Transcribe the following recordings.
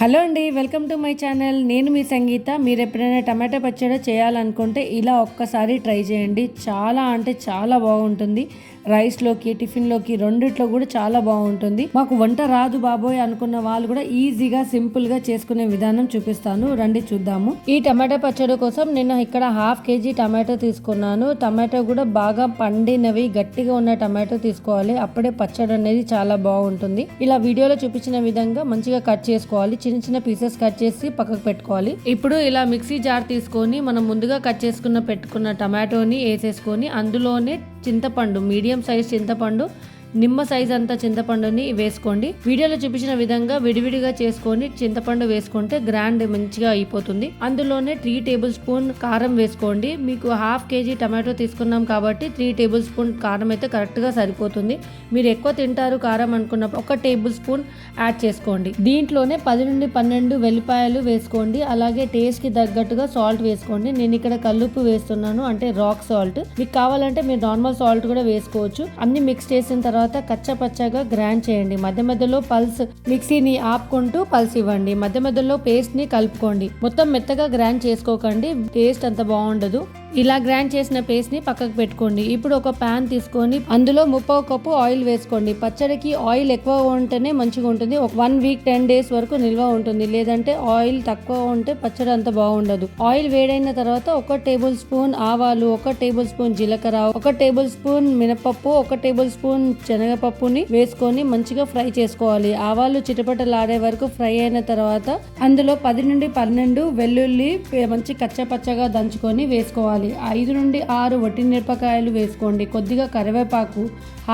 Hello అండి, welcome to my channel. నేను మీ సంగీత. మీరు ఎప్పుడైనా టమాటా పచ్చడి చేయాలనుకుంటే ఇలా ఒక్కసారి ట్రై చేయండి. చాలా అంటే చాలా బాగుంటుంది. రైస్లోకి, టిఫిన్లోకి రెండిట్లో కూడా చాలా బాగుంటుంది. మాకు వంట రాదు బాబోయ్ అనుకున్న వాళ్ళు కూడా ఈజీగా సింపుల్గా చేసుకునే విధానం చూపిస్తాను, రండి చూద్దాము. ఈ టమాటా పచ్చడి కోసం నేను ఇక్కడ 1/2 kg టమాటో తీసుకున్నాను. టమాటో కూడా బాగా పండినవి, గట్టిగా ఉన్న టమాటో తీసుకోవాలి. అప్పుడే పచ్చడి అనేది చాలా బాగుంటుంది. ఇలా వీడియోలో చూపించిన విధంగా మంచిగా కట్ చేసుకోవాలి. చిన్న చిన్న పీసెస్ కట్ చేసి పక్కకు పెట్టుకోవాలి. ఇప్పుడు ఇలా మిక్సీ జార్ తీసుకొని మనం ముందుగా కట్ చేసుకున్న పెట్టుకున్న టమాటోని వేసేసుకొని అందులోనే చింతపండు, మీడియం సైజ్ చింతపండు, నిమ్మ సైజ్ అంతా చింతపండుని వేసుకోండి. వీడియోలో చూపించిన విధంగా విడివిడిగా చేసుకొని చింతపండు వేసుకుంటే గ్రాండ్ మంచిగా అయిపోతుంది. అందులోనే 3 టేబుల్ స్పూన్ కారం వేసుకోండి. మీకు 1/2 kg టమాటో తీసుకున్నాం కాబట్టి 3 టేబుల్ స్పూన్ కారం అయితే కరెక్ట్ గా సరిపోతుంది. మీరు ఎక్కువ తింటారు కారం అనుకున్నప్పుడు 1 టేబుల్ స్పూన్ యాడ్ చేసుకోండి. దీంట్లోనే 10 నుండి 12 వెల్లిపాయలు వేసుకోండి. అలాగే టేస్ట్ కి తగ్గట్టుగా సాల్ట్ వేసుకోండి. నేను ఇక్కడ కల్లుప్పు వేస్తున్నాను, అంటే రాక్ సాల్ట్. మీకు కావాలంటే మీరు నార్మల్ సాల్ట్ కూడా వేసుకోవచ్చు. అన్ని మిక్స్ చేసిన తర్వాత కచ్చపచ్చగా గ్రైండ్ చేయండి. మధ్య మధ్యలో పల్స్, మిక్సీని ఆపుకుంటూ పల్స్ ఇవ్వండి. మధ్య మధ్యలో పేస్ట్ ని కలుపుకోండి. మొత్తం మెత్తగా గ్రైండ్ చేసుకోకండి, టేస్ట్ అంత బాగుండదు. ఇలా గ్రైండ్ చేసిన పేస్ట్ ని పక్కకు పెట్టుకోండి. ఇప్పుడు ఒక ప్యాన్ తీసుకొని అందులో 1/2 కప్పు ఆయిల్ వేసుకోండి. పచ్చడికి ఆయిల్ ఎక్కువ ఉంటేనే మంచిగా ఉంటుంది. ఒక 1 వీక్ 10 డేస్ వరకు నిల్వ ఉంటుంది. లేదంటే ఆయిల్ తక్కువ ఉంటే పచ్చడి అంత బాగుండదు. ఆయిల్ వేడైన తర్వాత 1 టేబుల్ స్పూన్ ఆవాలు, 1 టేబుల్ స్పూన్ జీలకర్ర, 1 టేబుల్ స్పూన్ మినపప్పు, 1 టేబుల్ స్పూన్ శనగపప్పుని వేసుకొని మంచిగా ఫ్రై చేసుకోవాలి. ఆవాలు చిటపటలాడే వరకు ఫ్రై అయిన తర్వాత అందులో 10 నుండి 12 వెల్లుల్లి మంచి కచ్చపచ్చగా దంచుకొని వేసుకోవాలి. 5 నుండి 6 వట్టిమిరపకాయలు వేసుకోండి. కొద్దిగా కరివేపాకు,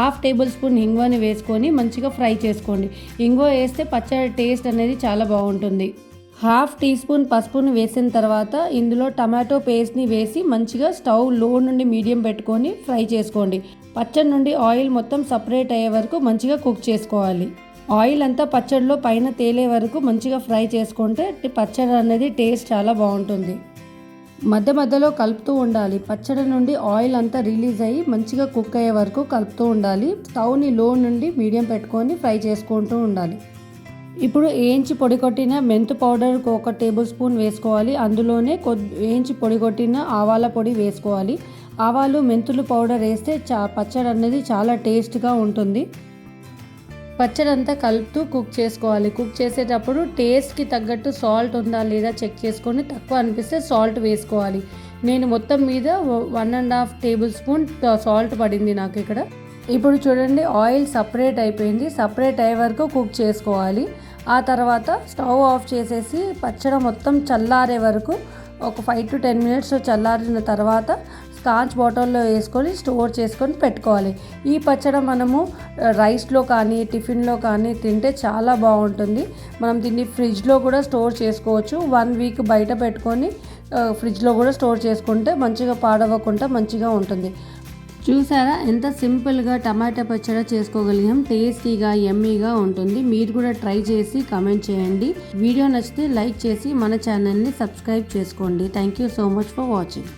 1/2 టేబుల్ స్పూన్ ఇంగువని వేసుకొని మంచిగా ఫ్రై చేసుకోండి. ఇంగువ వేస్తే పచ్చడి టేస్ట్ అనేది చాలా బాగుంటుంది. 1/2 టీ స్పూన్ పసుపుని వేసిన తర్వాత ఇందులో టమాటో పేస్ట్ని వేసి మంచిగా స్టవ్ లో నుండి మీడియం పెట్టుకొని ఫ్రై చేసుకోండి. పచ్చడి నుండి ఆయిల్ మొత్తం సపరేట్ అయ్యే వరకు మంచిగా కుక్ చేసుకోవాలి. ఆయిల్ అంతా పచ్చడిలో పైన తేలే వరకు మంచిగా ఫ్రై చేసుకుంటే పచ్చడి అనేది టేస్ట్ చాలా బాగుంటుంది. మధ్య మధ్యలో కలుపుతూ ఉండాలి. పచ్చడి నుండి ఆయిల్ అంతా రిలీజ్ అయ్యి మంచిగా కుక్ అయ్యే వరకు కలుపుతూ ఉండాలి. స్టవ్ని లో నుండి మీడియం పెట్టుకొని ఫ్రై చేసుకుంటూ ఉండాలి. ఇప్పుడు వేయించి పొడి కొట్టిన మెంతు పౌడర్ 1 టేబుల్ స్పూన్ వేసుకోవాలి. అందులోనే వేయించి పొడి కొట్టిన ఆవాల పొడి వేసుకోవాలి. ఆవాలు, మెంతులు పౌడర్ వేస్తే పచ్చడి అనేది చాలా టేస్ట్గా ఉంటుంది. పచ్చడి అంతా కలుపుతూ కుక్ చేసుకోవాలి. కుక్ చేసేటప్పుడు టేస్ట్కి తగ్గట్టు సాల్ట్ ఉందా లేదా చెక్ చేసుకొని తక్కువ అనిపిస్తే సాల్ట్ వేసుకోవాలి. నేను మొత్తం మీద 1.5 టేబుల్ స్పూన్ సాల్ట్ పడింది నాకు ఇక్కడ. ఇప్పుడు చూడండి, ఆయిల్ సపరేట్ అయిపోయింది. సపరేట్ అయ్యే వరకు కుక్ చేసుకోవాలి. ఆ తర్వాత స్టవ్ ఆఫ్ చేసేసి పచ్చడి మొత్తం చల్లారే వరకు ఒక 5 to 10 మినిట్స్ చల్లారిన తర్వాత స్కాచ్ బాటిల్లో వేసుకొని స్టోర్ చేసుకొని పెట్టుకోవాలి. ఈ పచ్చడి మనము రైస్లో కానీ టిఫిన్లో కానీ తింటే చాలా బాగుంటుంది. మనం దీన్ని ఫ్రిడ్జ్లో కూడా స్టోర్ చేసుకోవచ్చు. 1 వీక్ బయట పెట్టుకొని ఫ్రిడ్జ్లో కూడా స్టోర్ చేసుకుంటే మంచిగా పాడవకుండా మంచిగా ఉంటుంది. చూసారా ఎంత సింపుల్గా టమాటా పచ్చడి చేసుకోగలిగాం. టేస్టీగా, యమ్మీగా ఉంటుంది. మీరు కూడా ట్రై చేసి కామెంట్ చేయండి. వీడియో నచ్చితే లైక్ చేసి మన ఛానల్ని సబ్స్క్రైబ్ చేసుకోండి. Thank you so much for watching.